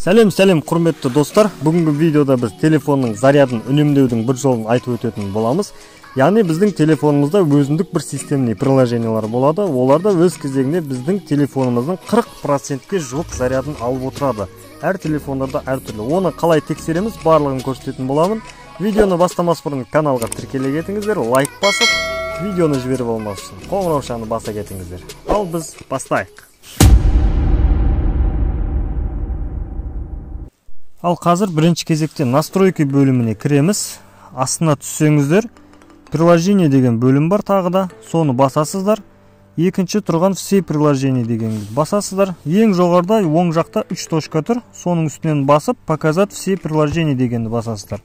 Сәлем құрметті достар. Бүгінгі видеода біз телефонның зарядын үнемдеудің бір жолын айтып өтетін боламыз. Яғни біздің телефонымызда өзіндік бір системный приложениялар болады. Оларда өз кезегінде біздің телефонымыздың 40%-ке жуық зарядын алып отырады. Әр телефондарда әртүрлі. Оны қалай тексереміз, барлығын көрсететін боламын. Видеоны бастамас бұрын каналға тіркеле кетіңіздер, лайк басып, видеоны жіберіп алмас үшін қоңыраушаны баса кетіңіздер. Ал біз бастайық. Ал қазір бірінші кезекте настройки бөліміне кіреміз. Астына түссеңіздер, приложение деген бөлім бар тағы да, соны басасыздар. Екінші тұрған все приложение деген басасыздар. Ең жоғарда оң жақта 3 точка тұр, соның үстінен басып, показать все приложение дегенді басасыздар.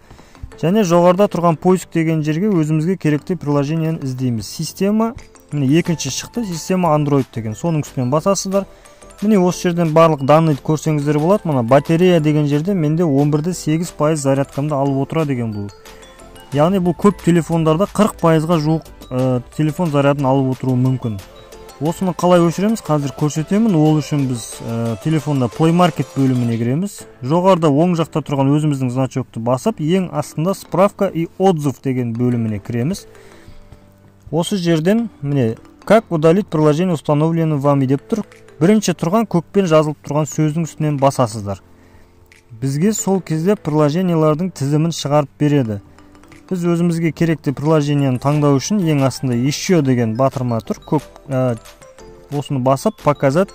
Және жоғарда тұрған поиск деген жерге өзімізге керекті приложениені іздейміз. Система, екінші шықты, система Android деген, соның үстінен басасыздар. Міне осы жерден барлық данныйды көрсеңіздер болады. Мына батарея деген жерде менде 11,8% зарядкамды алып отыра деген бұл. Яғни бұл көп телефондарда 40%-ға жуық телефон зарядын алып отыруы мүмкін. Осыны қалай өшіреміз, қазір көрсетемін. Ол үшін біз телефонда Play Market бөліміне кіреміз. Жоғарда оң жақта тұрған өзіміздің значокты басып, ең астында справка и отзыв деген бөліміне кіреміз. Осы жерден міне как удалить приложение установлено вами деп тұр. Бірінші тұрған көкпен жазылып тұрған сөздің үстінен басасыздар. Бізге сол кезде приложениялардың тізімін шығарып береді. Біз өзімізге керекті приложениені таңдау үшін ең астында еще деген батырма тұр. Осыны басып, показать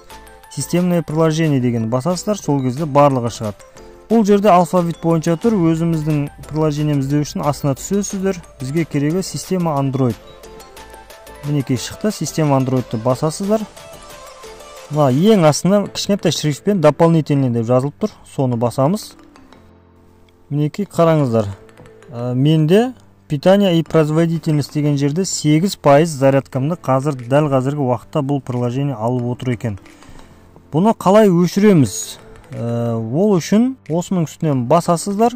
системное приложение деген басасыздар, сол кезде барлығы шығады. Бұл жерде алфавит бойынша тұр, өзіміздің приложениемізді үшін астына түсесіздер. Бізге керегі система Android. Мінекей шықты, система Android'ты басасыздар. Ең астына кішкентай шрифтпен дополнительный деп жазылып тұр, соны басамыз. Мінекей қараңыздар. Менде питание и производительность деген жерде 8% зарядкамды дәл қазіргі уақытта бұл приложение алып отыр екен. Бұны қалай өшіреміз? Ол үшін осының үстінен басасыздар.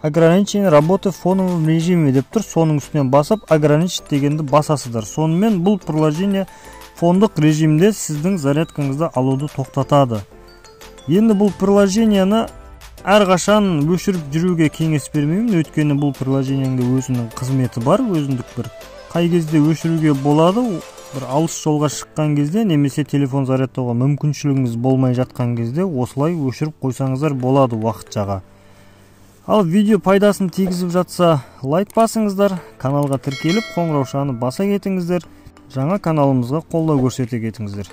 Ограничение работы в фоновом режиме деп тұр, соның үстінен басып, ограничить дегенді басасыздар. Сонымен бұл приложение фондық режимде сіздің зарядкаңызды алуды тоқтатады. Енді бұл приложениені әрқашан өшіріп жүруге кеңес бермеймін, өйткені бұл приложениеңде өзінің қызметі бар, өзіндік бір қай кезде өшіруге болады, бір алыс жолға шыққан кезде, немесе телефон зарядтауға мүмкіншілігіңіз болмай жатқан кезде осылай өшіріп қойсаңыздар болады уақытшаға. Ал видео пайдасын тигізіп жатса, лайк басыңыздар, каналға тіркеліп, қоңыраушаны баса кетіңіздер. Жаңа каналымызға қолдау көрсете кетіңіздер.